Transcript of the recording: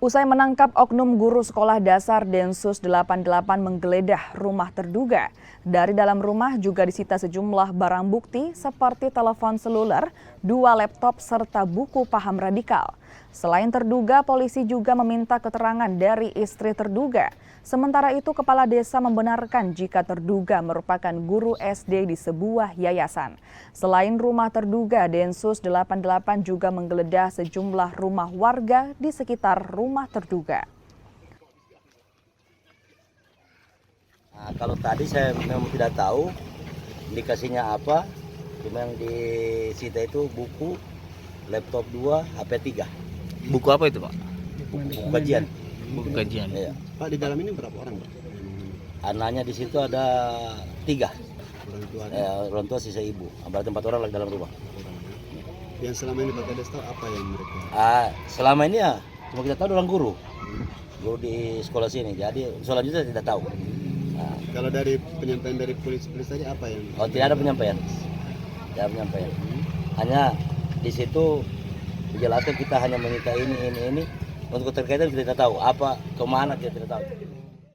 Usai menangkap oknum guru sekolah dasar Densus 88 menggeledah rumah terduga. Dari dalam rumah juga disita sejumlah barang bukti seperti telepon seluler, 2 laptop serta buku paham radikal. Selain terduga, polisi juga meminta keterangan dari istri terduga. Sementara itu, kepala desa membenarkan jika terduga merupakan guru SD di sebuah yayasan. Selain rumah terduga, Densus 88 juga menggeledah sejumlah rumah warga di sekitar rumah terduga. Nah, kalau tadi saya memang tidak tahu indikasinya apa, cuma yang disita itu buku, laptop 2, HP 3. Buku apa itu, Pak? Buku kajian. Buku kajian. Ya. Pak, di dalam ini berapa orang, Pak? Anaknya di situ ada 3. Orang tua Orang tua sisa ibu. Berarti 4 orang lagi dalam rumah. yang selama ini Pak Kades tahu apa yang mereka? Selama ini ya cuma kita tahu orang guru di sekolah sini. Jadi selanjutnya tidak tahu. Kalau dari penyampaian dari polisi tadi apa yang? Oh, tidak ada penyampaian. Tidak ada penyampaian. Hanya di situ dijelaskan kita hanya meminta ini. Untuk keterkaitan kita tidak tahu apa kemana kita tidak tahu.